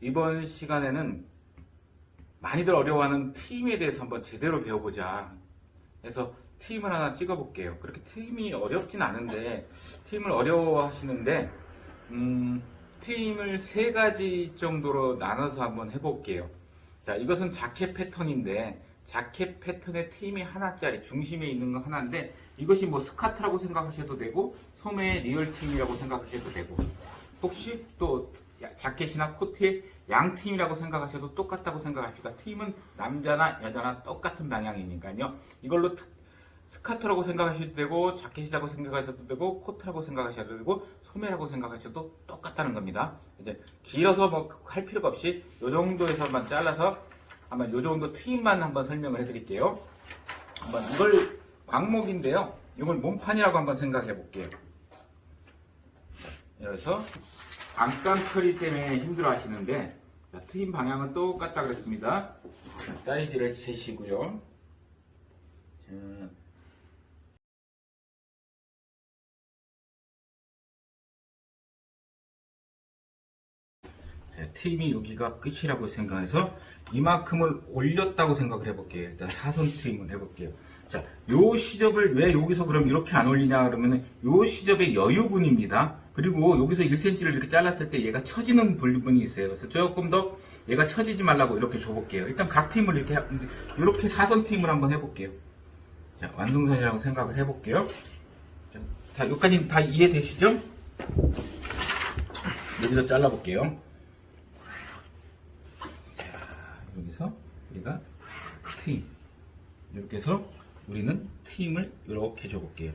이번 시간에는 많이들 어려워하는 트임에 대해서 한번 제대로 배워보자 해서 트임을 하나 찍어볼게요. 그렇게 트임이 어렵진 않은데 트임을 어려워하시는데 트임을 세 가지 정도로 나눠서 한번 해볼게요. 자, 이것은 자켓 패턴인데 자켓 패턴의 트임이 하나짜리 중심에 있는 거 하나인데 이것이 뭐 스카트라고 생각하셔도 되고 소매의 리얼 트임이라고 생각하셔도 되고 혹시 또 자켓이나 코트의 양팀이라고 생각하셔도 똑같다고 생각합시다. 팀은 남자나 여자나 똑같은 방향이니까요. 이걸로 스카트라고 생각하셔도 되고 자켓이라고 생각하셔도 되고 코트라고 생각하셔도 되고 소매라고 생각하셔도 똑같다는 겁니다. 이제 길어서 뭐 할 필요가 없이 이 정도에서만 잘라서 한번 이 정도 트임만 한번 설명을 해드릴게요. 한번 이걸 광목인데요. 이걸 몸판이라고 한번 생각해 볼게요. 그래서 반감 처리 때문에 힘들어 하시는데 트임 방향은 똑같다 그랬습니다. 자, 사이즈를 재시고요. 자, 트임이 여기가 끝이라고 생각해서 이만큼을 올렸다고 생각을 해볼게요. 일단 사선 트임을 해볼게요. 자, 요 시접을 왜 여기서 그럼 이렇게 안 올리냐 그러면 요 시접의 여유분입니다. 그리고 여기서 1cm를 이렇게 잘랐을 때 얘가 처지는 부분이 있어요. 그래서 조금 더 얘가 처지지 말라고 이렇게 줘볼게요. 일단 각 팀을 이렇게 사선 팀을 한번 해볼게요. 자, 완성선이라고 생각을 해볼게요. 자, 여기까지 다 이해되시죠? 여기서 잘라볼게요. 자, 여기서 우리가 팀 이렇게 해서 우리는 팀을 이렇게 줘볼게요.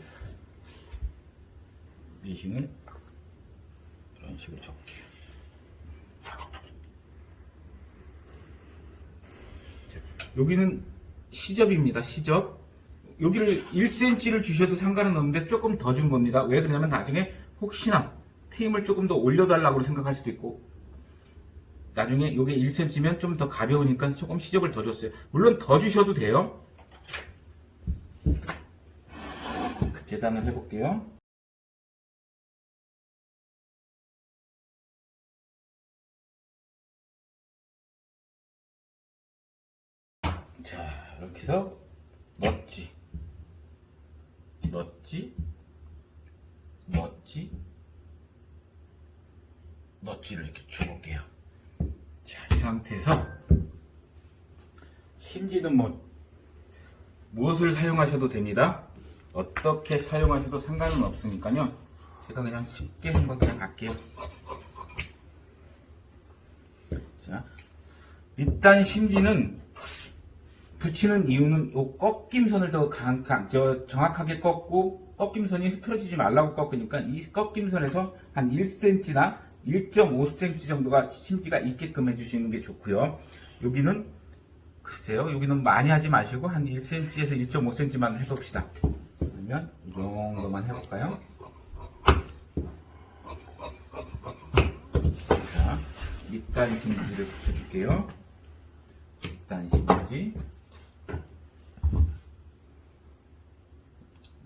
미싱을 이런 식으로 접게요. 여기는 시접입니다. 시접. 여기를 1cm를 주셔도 상관은 없는데 조금 더 준 겁니다. 왜 그러냐면 나중에 혹시나 트임을 조금 더 올려달라고 생각할 수도 있고 나중에 이게 1cm면 좀 더 가벼우니까 조금 시접을 더 줬어요. 물론 더 주셔도 돼요. 재단을 해볼게요. 자, 이렇게 해서 넛지를 이렇게 줘볼게요. 자, 이 상태에서 심지는 무엇을 사용하셔도 됩니다. 어떻게 사용하셔도 상관은 없으니까요. 제가 그냥 쉽게 한번 그냥 갈게요. 자, 일단 심지는 붙이는 이유는 요 꺾임선을 더 정확하게 꺾고 꺾임선이 흐트러지지 말라고 꺾으니까 이 꺾임선에서 한 1cm나 1.5cm 정도가 심지가 있게끔 해주시는 게 좋고요. 여기는 글쎄요, 여기는 많이 하지 마시고 한 1cm에서 1.5cm만 해봅시다. 그러면 이 정도만 해볼까요? 자, 밑단 심지를 붙여줄게요. 밑단 심지.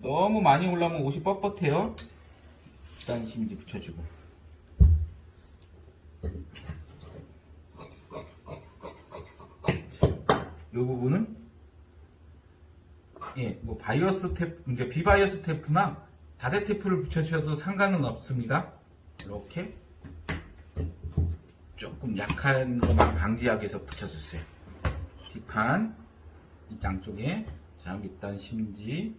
너무 많이 올라오면 옷이 뻣뻣해요. 밑단 심지 붙여주고. 이 부분은 뭐 바이어스 테프, 이제 비바이어스 테프나 다대 테프를 붙여주셔도 상관은 없습니다. 이렇게 조금 약한 것만 방지하기 위해서 붙여주세요. 뒷판 이 양쪽에 자, 밑단 심지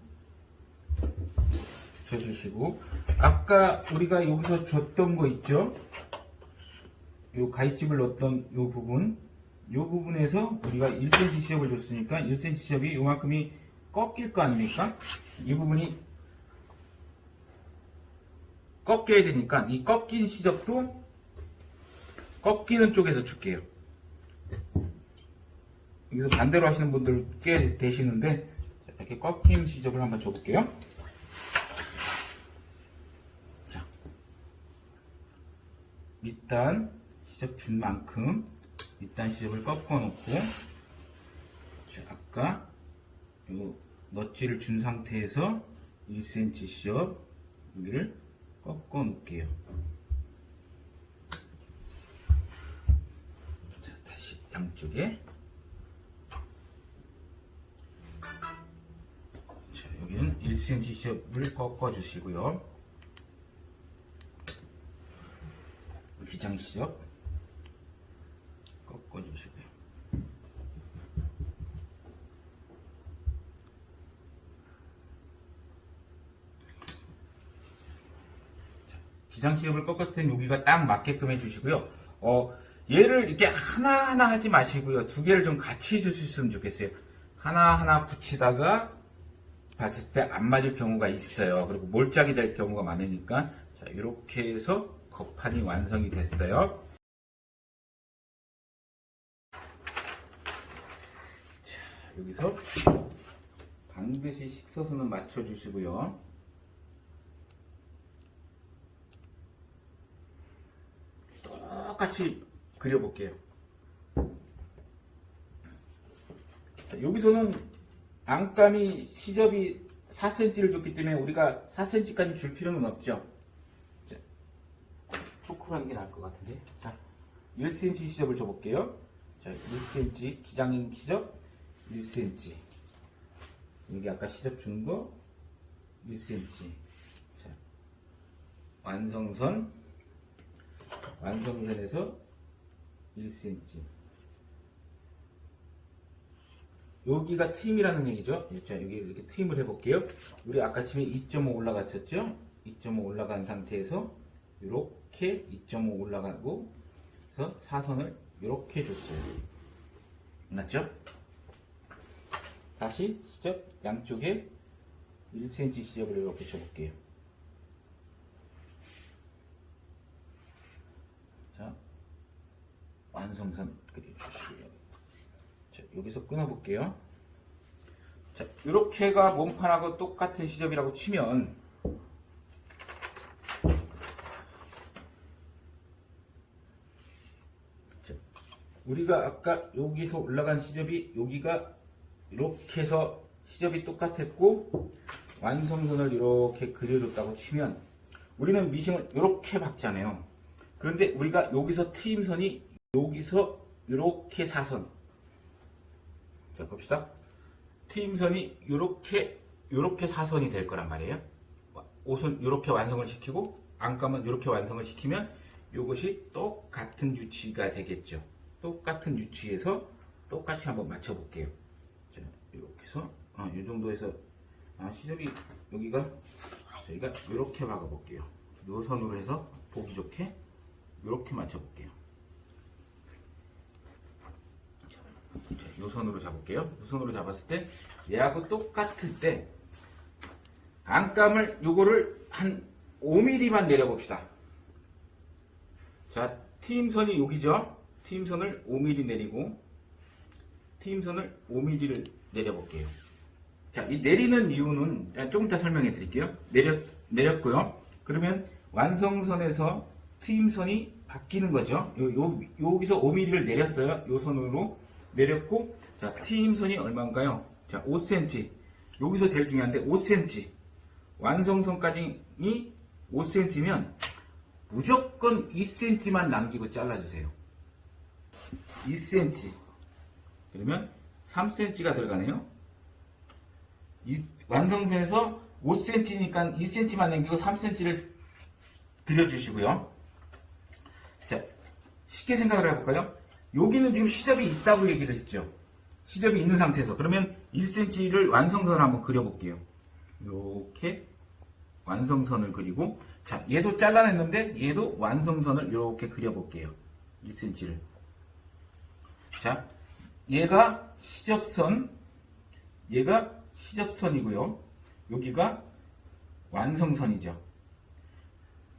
붙여주시고 아까 우리가 여기서 줬던 거 있죠? 요 가위집을 넣었던 요 부분에서 우리가 1cm 시접을 줬으니까 1cm 시접이 요만큼이 꺾일 거 아닙니까? 이 부분이 꺾여야 되니까 이 꺾인 시접도 꺾이는 쪽에서 줄게요. 여기서 반대로 하시는 분들 꽤 되시는데 이렇게 꺾인 시접을 한번 줘볼게요. 자, 밑단 시접 준 만큼 밑단 시접을 꺾어 놓고 아까 요 넛지를 준 상태에서 1cm 시접 여기를 꺾어 놓을게요. 양쪽에. 자, 여기는 1cm 시접을 꺾어 주시고요. 기장 시접 꺾어 주시고요. 기장 시접을 꺾었을 땐 여기가 딱 맞게끔 해주시고요. 얘를 이렇게 하나하나 하지 마시고요. 두 개를 좀 같이 해주셨으면 좋겠어요. 하나하나 붙이다가 봤을 때 안 맞을 경우가 있어요. 그리고 몰짝이 될 경우가 많으니까. 자, 이렇게 해서 겉판이 완성이 됐어요. 자, 여기서 반드시 식서선을 맞춰주시고요. 똑같이 그려볼게요. 자, 여기서는 안감이 시접이 4cm를 줬기 때문에 우리가 4cm까지 줄 필요는 없죠. 자, 초크로 하는 게 나을 것 같은데. 자, 1cm 시접을 줘볼게요. 자, 1cm 기장인 시접 1cm. 여기 아까 시접 준 거 1cm. 자, 완성선에서 1cm. 여기가 트임이라는 얘기죠. 자, 여기 이렇게 트임을 해볼게요. 우리 아까 처음에 2.5 올라갔었죠? 2.5 올라간 상태에서 이렇게 2.5 올라가고 그래서 사선을 이렇게 줬어요. 맞죠? 다시 시접 양쪽에 1cm 시접을 이렇게 줘볼게요. 자, 완성선 그려주시고요. 자, 여기서 끊어볼게요. 자, 이렇게가 몸판하고 똑같은 시접이라고 치면 자, 우리가 아까 여기서 올라간 시접이 여기가 이렇게 해서 시접이 똑같았고 완성선을 이렇게 그려줬다고 치면 우리는 미싱을 이렇게 박잖아요. 그런데 우리가 여기서 트임선이 여기서 이렇게 사선. 자, 봅시다. 트임선이 이렇게 사선이 될 거란 말이에요. 옷은 이렇게 완성을 시키고 안감은 이렇게 완성을 시키면 이것이 똑같은 위치가 되겠죠. 똑같은 위치에서 똑같이 한번 맞춰 볼게요. 자, 이렇게 해서 이 정도에서 시접이 여기가 저희가 이렇게 박아 볼게요. 이 선으로 해서 보기 좋게 이렇게 맞춰 볼게요. 자, 이 선으로 잡을게요. 이 선으로 잡았을 때 얘하고 똑같을 때 안감을 요거를 한 5mm만 내려봅시다. 자, 트임선이 여기죠. 트임선을 5mm 내리고 트임선을 5mm를 내려볼게요. 자, 이 내리는 이유는 조금 이따 설명해 드릴게요. 내렸고요. 그러면 완성선에서 트임선이 바뀌는 거죠. 여기서 5mm를 내렸어요. 요 선으로 내렸고, 자, 트임선이 얼마인가요? 자, 5cm. 여기서 제일 중요한데 5cm. 완성선까지 5cm면 무조건 2cm만 남기고 잘라주세요. 2cm. 그러면 3cm가 들어가네요. 완성선에서 5cm니까 2cm만 남기고 3cm를 그려주시고요. 자, 쉽게 생각을 해볼까요? 여기는 지금 시접이 있다고 얘기를 했죠. 시접이 있는 상태에서. 그러면 1cm를 완성선을 한번 그려볼게요. 이렇게 완성선을 그리고, 자, 얘도 잘라냈는데 얘도 완성선을 이렇게 그려볼게요. 1cm를. 자, 얘가 시접선이고요. 여기가 완성선이죠.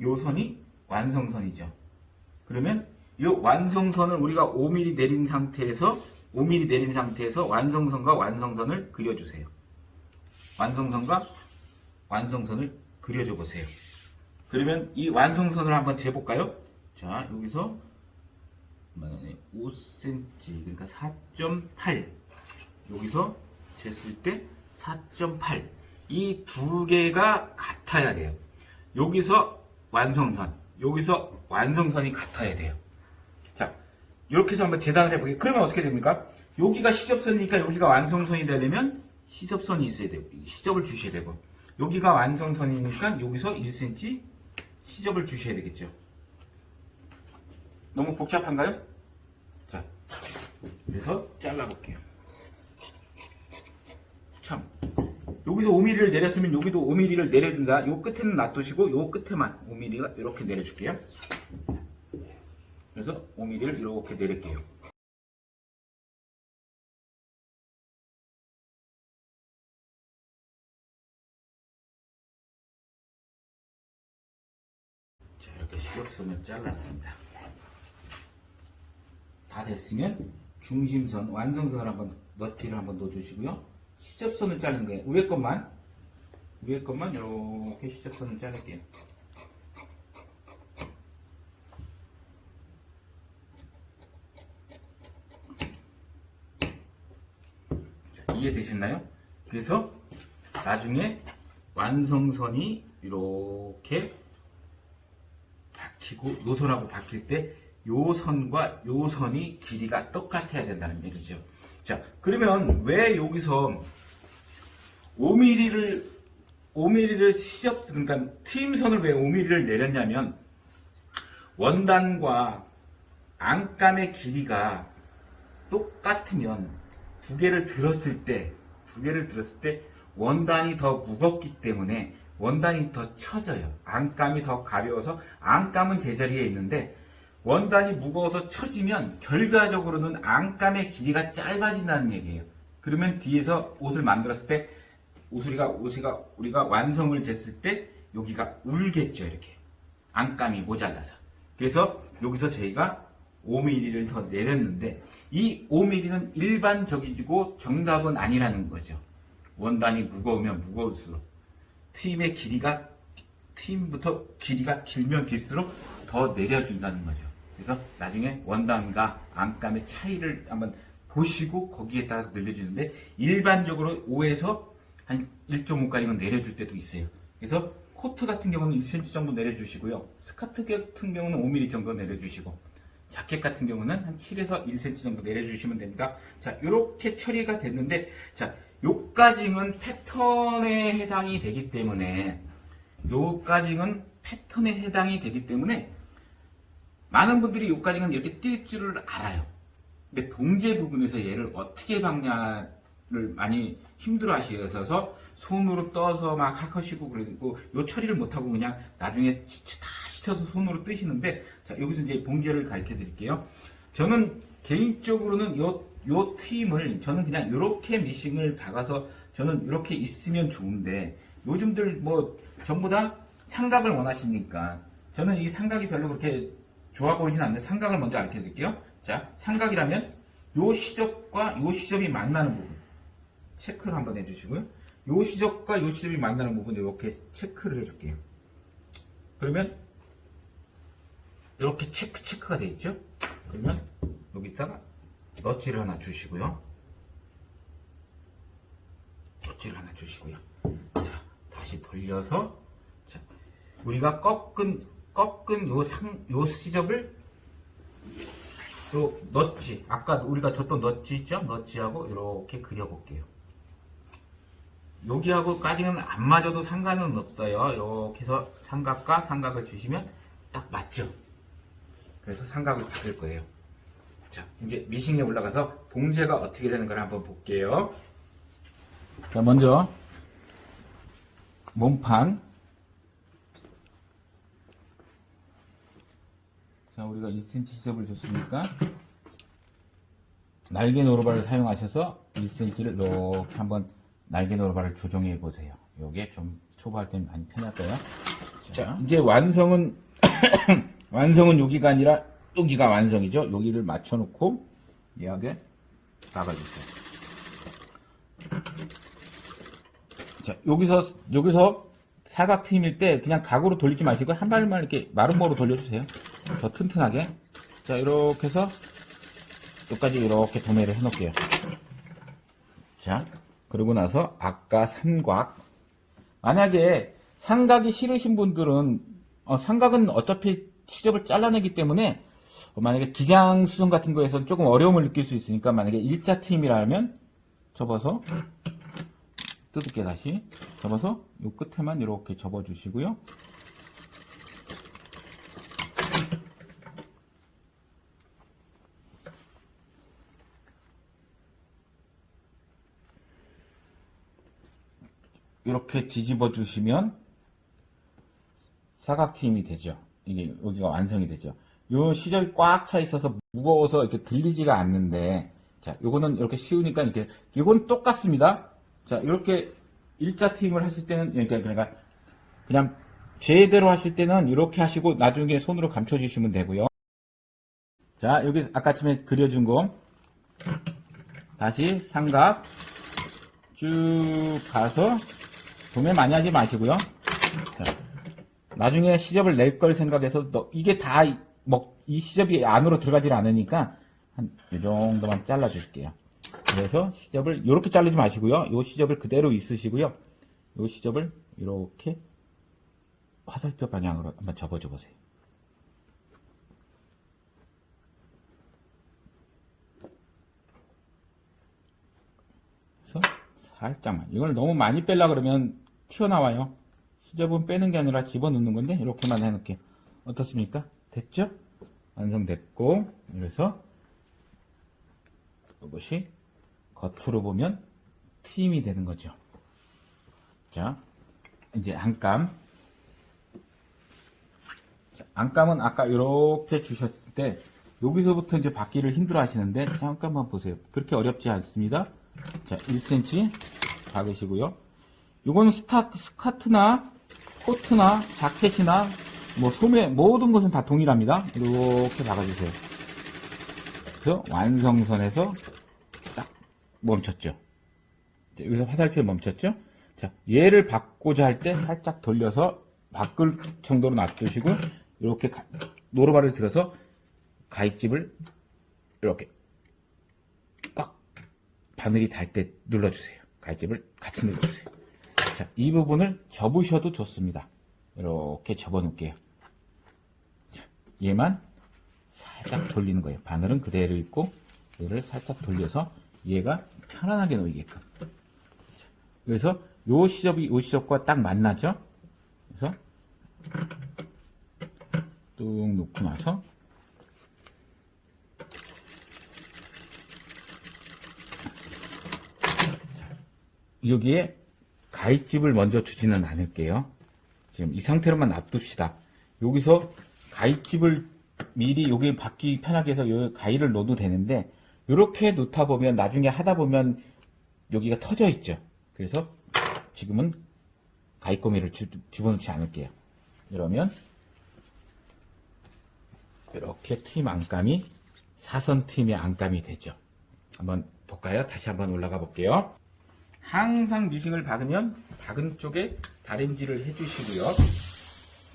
요 선이 완성선이죠. 그러면 이 완성선을 우리가 5mm 내린 상태에서 완성선과 완성선을 그려주세요. 완성선과 완성선을 그려줘 보세요. 그러면 이 완성선을 한번 재볼까요? 자, 여기서 5cm, 그러니까 4.8. 여기서 쟀을 때 4.8. 이 두 개가 같아야 돼요. 여기서 완성선, 여기서 완성선이 같아야 돼요. 자, 이렇게 해서 한번 재단을 해볼게요. 그러면 어떻게 됩니까? 여기가 시접선이니까 여기가 완성선이 되려면 시접선이 있어야 되고, 시접을 주셔야 되고, 여기가 완성선이니까 여기서 1cm 시접을 주셔야 되겠죠. 너무 복잡한가요? 자, 그래서 잘라볼게요. 참, 여기서 5mm를 내렸으면 여기도 5mm를 내려준다. 요 끝에는 놔두시고 요 끝에만 5mm가 이렇게 내려줄게요. 그래서 5mm를 이렇게 내릴게요. 자, 이렇게 시접선을 잘랐습니다. 다 됐으면 중심선, 완성선을 한번 너티를 한번 넣어주시고요. 시접선을 자르는 거예요. 위에 것만 이렇게 시접선을 자를게요. 자, 이해되셨나요? 그래서 나중에 완성선이 이렇게 박히고 노선하고 박힐 때 요 선과 요 선이 길이가 똑같아야 된다는 얘기죠. 자, 그러면 왜 여기서 5mm를 시접, 그러니까 트임선을 왜 5mm를 내렸냐면 원단과 안감의 길이가 똑같으면 두 개를 들었을 때 원단이 더 무겁기 때문에 원단이 더 처져요. 안감이 더 가벼워서 안감은 제자리에 있는데 원단이 무거워서 처지면 결과적으로는 안감의 길이가 짧아진다는 얘기예요. 그러면 뒤에서 옷을 만들었을 때 우리가 완성을 쟀을 때 여기가 울겠죠. 이렇게 안감이 모자라서. 그래서 여기서 저희가 5mm를 더 내렸는데 이 5mm는 일반적이고 정답은 아니라는 거죠. 원단이 무거우면 무거울수록 트임부터 길이가 길면 길수록 더 내려준다는 거죠. 그래서 나중에 원단과 안감의 차이를 한번 보시고 거기에 따라 늘려주는데 일반적으로 5에서 한 1.5까지는 내려줄 때도 있어요. 그래서 코트 같은 경우는 1cm 정도 내려주시고요. 스커트 같은 경우는 5mm 정도 내려주시고 자켓 같은 경우는 한 7에서 1cm 정도 내려주시면 됩니다. 자, 이렇게 처리가 됐는데 자, 요까지는 패턴에 해당이 되기 때문에 많은 분들이 요까지는 이렇게 뛸 줄을 알아요. 근데 봉제 부분에서 얘를 어떻게 박냐를 많이 힘들어 하셔서 손으로 떠서 막 하시고 그리고 요 처리를 못하고 그냥 나중에 다 시쳐서 손으로 뜨시는데 자, 여기서 이제 봉제를 가르쳐 드릴게요. 저는 개인적으로는 요 트임을 저는 그냥 이렇게 미싱을 박아서 저는 이렇게 있으면 좋은데 요즘들 뭐 전부 다 삼각을 원하시니까 저는 이 삼각이 별로 그렇게 좋아 보이진 않는데 삼각을 먼저 알려 드릴게요. 자, 삼각이라면 요 시접과 요 시접이 만나는 부분 체크를 한번 해주시고요. 요 시접과 요 시접이 만나는 부분 이렇게 체크를 해줄게요. 그러면 이렇게 체크가 되어 있죠. 그러면 여기다가 넛지를 하나 주시고요. 자, 다시 돌려서 자, 우리가 꺾은 요 시접을 요 넛지 아까 우리가 줬던 넛지 있죠? 넛지하고 이렇게 그려볼게요. 여기하고까지는 안 맞아도 상관은 없어요. 이렇게 해서 삼각과 삼각을 주시면 딱 맞죠? 그래서 삼각을 박을 거예요. 자, 이제 미싱에 올라가서 봉제가 어떻게 되는 걸 한번 볼게요. 자, 먼저 몸판. 자, 우리가 1cm 시접을 줬으니까 날개 노루발을 사용하셔서 1cm를 이렇게 한번 날개 노루발을 조정해 보세요. 요게 좀 초보할 때는 많이 편할 거예요. 자, 이제 완성은 여기가 아니라 여기가 완성이죠. 여기를 맞춰놓고 얘하게 박아주세요. 자, 여기서 사각 트임일 때 그냥 각으로 돌리지 마시고 한 발만 이렇게 마름모로 돌려주세요. 더 튼튼하게. 자, 이렇게 해서 여기까지 이렇게 도매를 해놓을게요. 자, 그러고 나서 아까 삼각. 만약에 삼각이 싫으신 분들은 삼각은 어차피 시접을 잘라내기 때문에 만약에 기장 수선 같은 거에서는 조금 어려움을 느낄 수 있으니까 만약에 일자 팀이라면 접어서 뜯을게 다시 접어서 요 끝에만 이렇게 접어 주시고요. 이렇게 뒤집어 주시면 사각팀이 되죠. 이게 여기가 완성이 되죠. 요 시접이 꽉 차 있어서 무거워서 이렇게 들리지가 않는데, 자, 요거는 이렇게 쉬우니까 이렇게, 요건 똑같습니다. 자, 이렇게 일자 팀을 하실 때는, 그러니까 그냥 제대로 하실 때는 이렇게 하시고 나중에 손으로 감춰 주시면 되고요. 자, 여기 아까 전에 그려준 거 다시 삼각 쭉 가서 도매 많이 하지 마시고요. 자, 나중에 시접을 낼 걸 생각해서 이게 다 이 시접이 안으로 들어가질 않으니까 한 이 정도만 잘라 줄게요. 그래서 시접을 이렇게 자르지 마시고요. 이 시접을 그대로 있으시고요. 이 시접을 이렇게 화살표 방향으로 한번 접어줘 보세요. 그래서 살짝만, 이걸 너무 많이 빼려 그러면 튀어나와요. 시접은 빼는 게 아니라 집어넣는 건데 이렇게만 해놓을게요. 어떻습니까? 됐죠? 완성됐고, 그래서 이것이 겉으로 보면 팀이 되는 거죠. 자, 이제 안감. 안감은 아까 이렇게 주셨을 때 여기서부터 이제 받기를 힘들어 하시는데 잠깐만 보세요. 그렇게 어렵지 않습니다. 자, 1cm 박으시고요. 이건 스카트나 코트나 자켓이나 뭐 소매 모든 것은 다 동일합니다. 이렇게 박아주세요. 그래서 완성선에서 딱 멈췄죠. 여기서 화살표에 멈췄죠. 자, 얘를 박고자 할 때 살짝 돌려서 바꿀 정도로 놔두시고 이렇게 노루발을 들어서 가위집을 이렇게 꽉 바늘이 닿을 때 눌러주세요. 가위집을 같이 눌러주세요. 자, 이 부분을 접으셔도 좋습니다. 이렇게 접어 놓을게요. 자, 얘만 살짝 돌리는 거예요. 바늘은 그대로 있고 얘를 살짝 돌려서 얘가 편안하게 놓이게끔. 자, 그래서 요 시접이 요 시접과 딱 만나죠. 그래서 뚝 놓고 나서 여기에 가위집을 먼저 주지는 않을게요. 지금 이 상태로만 놔둡시다. 여기서 가위집을 미리 여기 받기 편하게 해서 요 가위를 넣어도 되는데 이렇게 놓다 보면 나중에 하다 보면 여기가 터져 있죠. 그래서 지금은 가위꼬미를 집어넣지 않을게요. 이러면 이렇게 팀 안감이 사선 팀의 안감이 되죠. 한번 볼까요? 다시 한번 올라가 볼게요. 항상 미싱을 박으면 박은 쪽에 다림질을 해주시고요.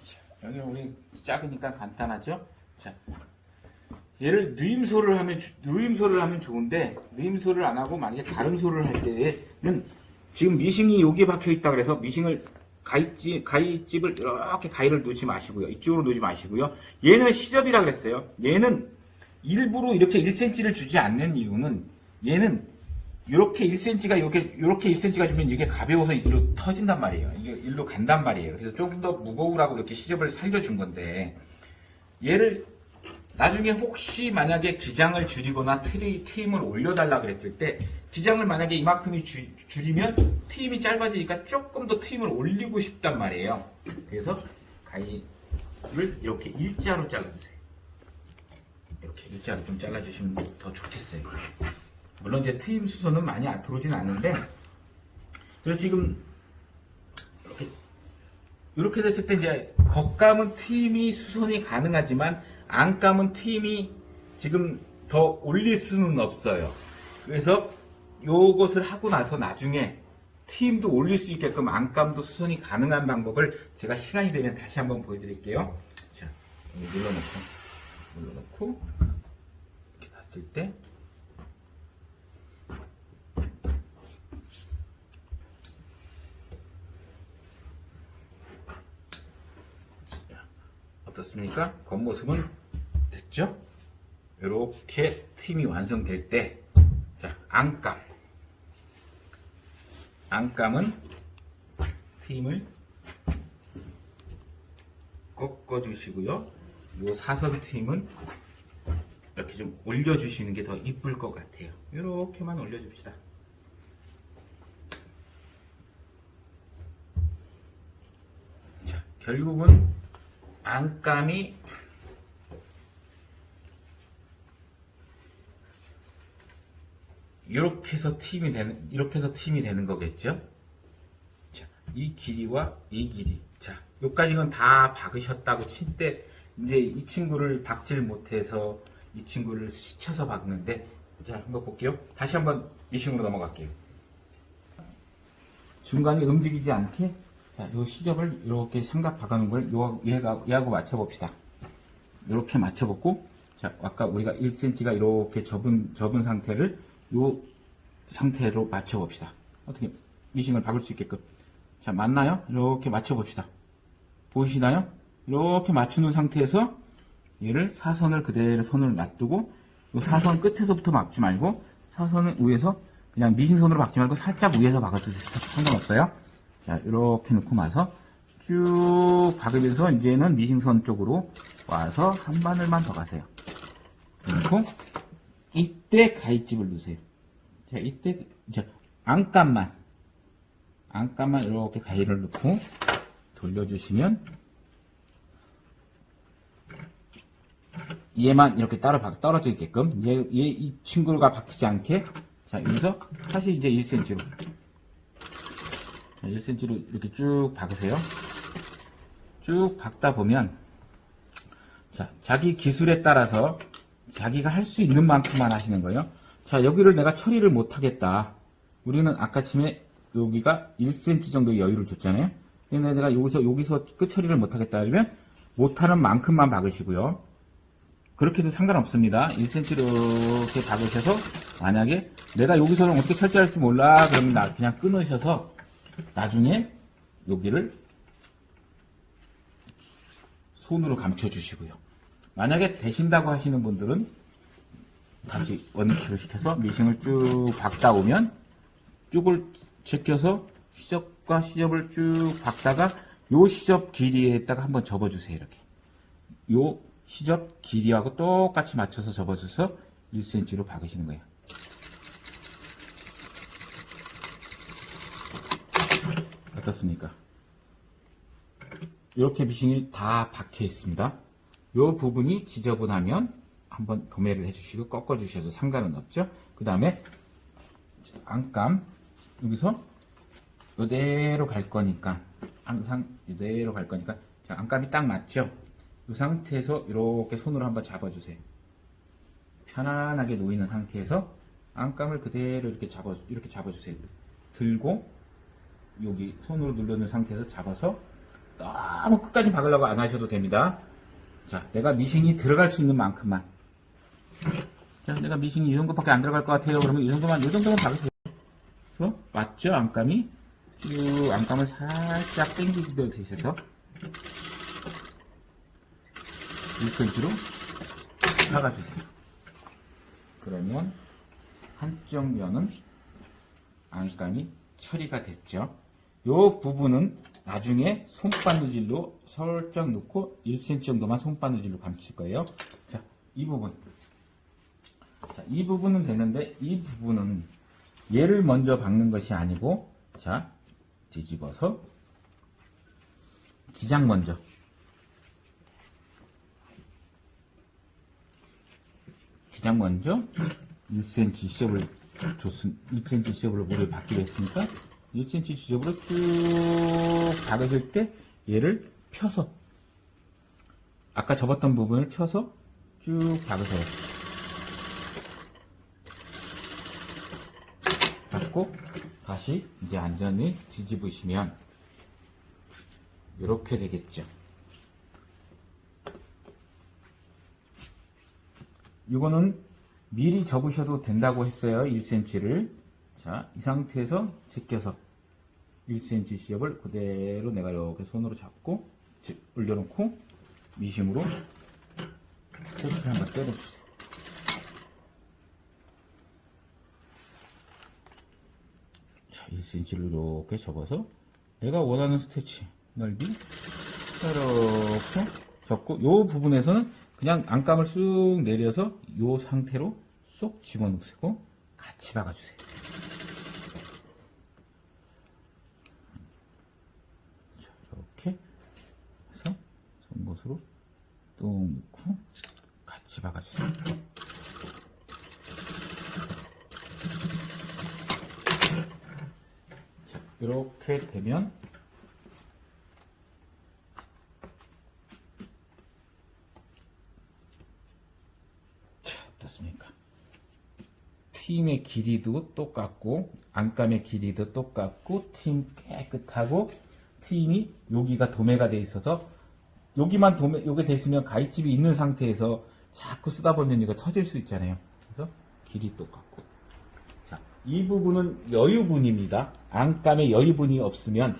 자, 여기 우리 작으니까 간단하죠. 자, 얘를 누임소를 하면 좋은데 누임소를 안 하고 만약에 다름소를 할 때는 지금 미싱이 여기에 박혀 있다 그래서 미싱을 가위집을 이렇게 가위를 놓지 마시고요. 이쪽으로 놓지 마시고요. 얘는 시접이라 그랬어요. 얘는 일부러 이렇게 1cm를 주지 않는 이유는 얘는 이렇게 1cm가 이렇게 1cm가 주면 이게 가벼워서 일로 터진단 말이에요. 이게 일로 간단 말이에요. 그래서 조금 더 무거우라고 이렇게 시접을 살려준 건데 얘를 나중에 혹시 만약에 기장을 줄이거나 팀을 올려달라 그랬을 때 기장을 만약에 이만큼이 줄이면 팀이 짧아지니까 조금 더 팀을 올리고 싶단 말이에요. 그래서 가위를 이렇게 일자로 잘라주세요. 이렇게 일자로 좀 잘라주시면 더 좋겠어요. 물론 이제 팀 수선은 많이 들어오진 않는데 그래서 지금 이렇게 됐을 때 이제 겉감은 팀이 수선이 가능하지만 안감은 팀이 지금 더 올릴 수는 없어요. 그래서 요것을 하고 나서 나중에 팀도 올릴 수 있게끔 안감도 수선이 가능한 방법을 제가 시간이 되면 다시 한번 보여드릴게요. 자, 눌러놓고 이렇게 놨을 때 어떻습니까? 겉모습은 됐죠? 이렇게 팀이 완성될 때, 자, 안감은 팀을 꺾어주시고요. 요 사선 팀은 이렇게 좀 올려주시는 게 더 이쁠 것 같아요. 이렇게만 올려줍시다. 자, 결국은 안감이 이렇게 해서 팀이 되는 거겠죠? 자, 이 길이와 이 길이. 자, 요까지는 다 박으셨다고 칠 때, 이제 이 친구를 박질 못해서 이 친구를 스쳐서 박는데, 자, 한번 볼게요. 다시 한번 미싱으로 넘어갈게요. 중간에 움직이지 않게, 자, 요 시접을 이렇게 삼각 박아놓은 걸 얘하고 맞춰봅시다. 이렇게 맞춰보고, 자, 아까 우리가 1cm가 이렇게 접은 상태를 요 상태로 맞춰봅시다. 어떻게 미싱을 박을 수 있게끔. 자, 맞나요? 이렇게 맞춰봅시다. 보이시나요? 이렇게 맞추는 상태에서 얘를 사선을 그대로 선을 놔두고 요 사선 끝에서부터 박지 말고 사선을 위에서 그냥 미싱선으로 박지 말고 살짝 위에서 박아도 상관없어요. 자, 이렇게 놓고 나서 쭉 박으면서 이제는 미싱선 쪽으로 와서 한 바늘만 더 가세요. 그리고 이때 가위집을 넣으세요. 자, 이때 안감만 이렇게 가위를 넣고 돌려주시면 얘만 이렇게 떨어지게끔 이 친구가 박히지 않게. 자, 여기서 다시 이제 1cm로 1cm로 이렇게 쭉 박으세요. 쭉 박다 보면, 자, 자기 기술에 따라서 자기가 할 수 있는 만큼만 하시는 거예요. 자, 여기를 내가 처리를 못 하겠다. 우리는 아까 침에 여기가 1cm 정도 여유를 줬잖아요. 근데 내가 여기서 끝 처리를 못 하겠다 그러면 못하는 만큼만 박으시고요. 그렇게 해도 상관없습니다. 1cm로 이렇게 박으셔서, 만약에 내가 여기서는 어떻게 철제할지 몰라 그러면 그냥 끊으셔서 나중에 여기를 손으로 감춰 주시고요. 만약에 되신다고 하시는 분들은 다시 원위치로 시켜서 미싱을 쭉 박다 오면 쭉을 제껴서 시접과 시접을 쭉 박다가 요 시접 길이에다가 한번 접어주세요. 이렇게 요 시접 길이하고 똑같이 맞춰서 접어줘서 1cm로 박으시는 거예요. 어떻습니까? 이렇게 미싱이 다 박혀 있습니다. 요 부분이 지저분하면 한번 도매를 해주시고 꺾어주셔도 상관은 없죠. 그 다음에 안감 여기서 이대로 갈 거니까, 항상 이대로 갈 거니까, 자, 안감이 딱 맞죠? 이 상태에서 이렇게 손으로 한번 잡아주세요. 편안하게 놓이는 상태에서 안감을 그대로 이렇게 잡아주세요. 들고 여기 손으로 눌러놓은 상태에서 잡아서 너무 끝까지 박으려고 안 하셔도 됩니다. 자, 내가 미싱이 들어갈 수 있는 만큼만. 자, 내가 미싱이 이 정도밖에 안 들어갈 것 같아요. 그러면 이 정도만 박으세요. 그래서 맞죠? 안감이 쭉 안감을 살짝 당기기도 되셔서 1cm로 박아주세요. 그러면 한쪽 면은 안감이 처리가 됐죠. 요 부분은 나중에 손바느질로 살짝 넣고 1cm 정도만 손바느질로 감칠 거예요. 자, 이 부분. 자, 이 부분은 되는데, 이 부분은 얘를 먼저 박는 것이 아니고, 자, 뒤집어서 기장 먼저. 기장 먼저 1cm 시접을 1cm 시접으로 물을 받기로 했으니까 1cm 시접으로 쭉 박으실 때 얘를 펴서, 아까 접었던 부분을 펴서 쭉 박으세요. 박고 다시 이제 안전히 뒤집으시면 이렇게 되겠죠. 이거는 미리 접으셔도 된다고 했어요. 1cm를. 자, 이 상태에서 제껴서 1cm 시접을 그대로 내가 이렇게 손으로 잡고 올려놓고 미싱으로 세게 한번 때려주세요. 1cm를 이렇게 접어서 내가 원하는 스티치 넓이 이렇게 접고, 요 부분에서는 그냥 안감을 쑥 내려서 요 상태로 쏙 집어넣으시고 같이 박아주세요. 자, 이렇게 해서 송곳으로 또 넣고 같이 박아주세요. 자, 이렇게 되면 어떻습니까? 팀의 길이도 똑같고 안감의 길이도 똑같고 팀 깨끗하고 팀이 여기가 도매가 돼 있어서 여기만 도매 요게 돼 있으면 가위집이 있는 상태에서 자꾸 쓰다 보면 이거 터질 수 있잖아요. 그래서 길이 똑같고, 자, 이 부분은 여유분입니다. 안감의 여유분이 없으면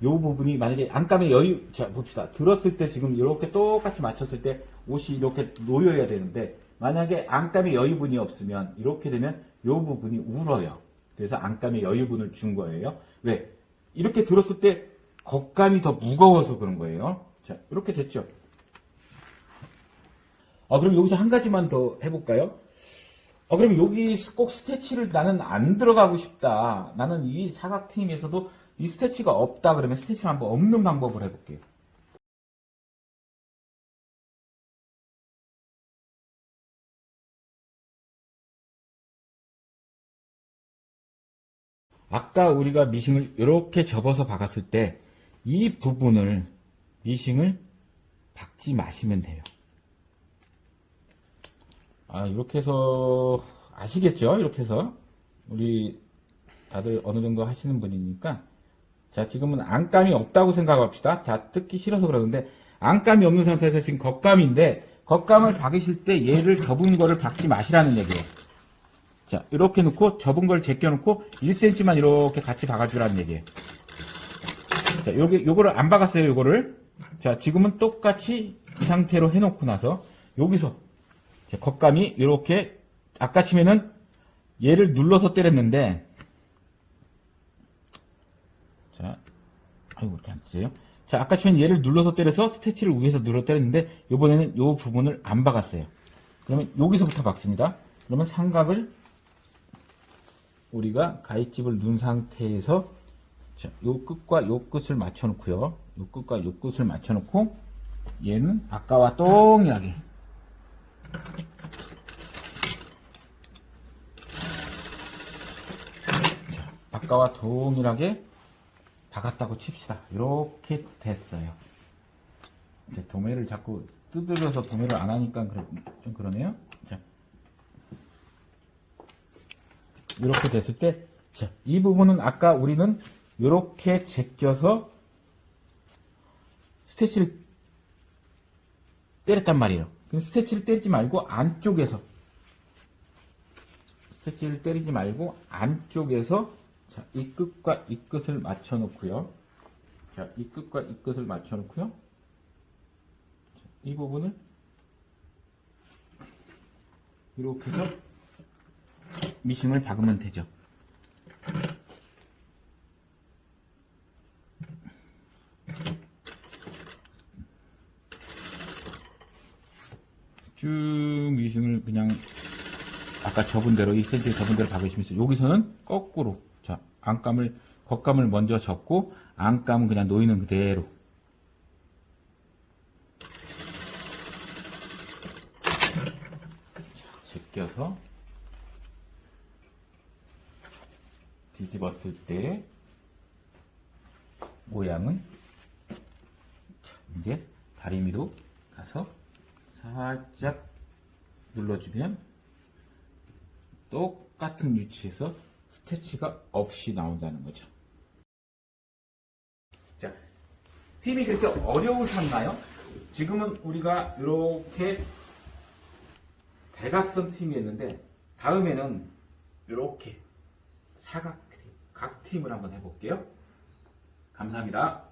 요 부분이 만약에 안감의 여유, 자 봅시다. 들었을 때 지금 이렇게 똑같이 맞췄을 때 옷이 이렇게 놓여야 되는데, 만약에 안감의 여유분이 없으면 이렇게 되면 요 부분이 울어요. 그래서 안감의 여유분을 준 거예요. 왜? 이렇게 들었을 때 겉감이 더 무거워서 그런 거예요. 자, 이렇게 됐죠. 그럼 여기서 한 가지만 더 해볼까요? 그럼 여기 꼭 스티치를 나는 안 들어가고 싶다. 나는 이 사각팀에서도 이 스티치가 없다. 그러면 스티치를 한번 없는 방법을 해볼게요. 아까 우리가 미싱을 이렇게 접어서 박았을 때 이 부분을 미싱을 박지 마시면 돼요. 이렇게 해서 아시겠죠? 이렇게 해서 우리 다들 어느 정도 하시는 분이니까, 자, 지금은 안감이 없다고 생각합시다. 자, 뜯기 싫어서 그러는데 안감이 없는 상태에서 지금 겉감인데, 겉감을 박으실 때 얘를 접은 거를 박지 마시라는 얘기예요. 자, 이렇게 놓고 접은 걸 제껴놓고 1cm만 이렇게 같이 박아주라는 얘기예요. 자, 요거를 안 박았어요, 요거를. 자, 지금은 똑같이 이 상태로 해놓고 나서 여기서 자, 겉감이 이렇게, 아까 치면은 얘를 눌러서 때렸는데, 자, 아이고, 이렇게 안 뜨세요. 자, 아까 치면 얘를 눌러서 때려서 스티치를 위에서 눌러 때렸는데, 이번에는 요 부분을 안 박았어요. 그러면 여기서부터 박습니다. 그러면 삼각을 우리가 가위집을 넣은 상태에서, 자, 요 끝과 요 끝을 맞춰 놓고요. 요 끝과 요 끝을 맞춰 놓고, 얘는 아까와 동일하게 아까와 동일하게 박았다고 칩시다. 이렇게 됐어요. 이제 도매를 자꾸 두드려서 도매를 안 하니까 좀 그러네요. 자, 이렇게 됐을 때, 자, 이 부분은 아까 우리는 이렇게 제껴서 스티치를 때렸단 말이에요. 그럼 스티치를 때리지 말고 안쪽에서, 스티치를 때리지 말고 안쪽에서, 자, 이 끝과 이 끝을 맞춰 놓고요. 자, 이 끝과 이 끝을 맞춰 놓고요. 자, 이 부분을 이렇게 해서 미싱을 박으면 되죠. 쭉 미싱을 그냥 아까 접은 대로 1cm 접은 대로 박으시면서, 여기서는 거꾸로, 자, 겉감을 먼저 접고 안감은 그냥 놓이는 그대로. 자, 제껴서 뒤집었을 때 모양은, 자, 이제 다리미로 가서 살짝 눌러주면 똑같은 위치에서 스티치가 없이 나온다는 거죠. 자, 팀이 그렇게 어려우셨나요? 지금은 우리가 이렇게 대각선 팀이었는데, 다음에는 이렇게 사각팀, 각팀을 한번 해볼게요. 감사합니다.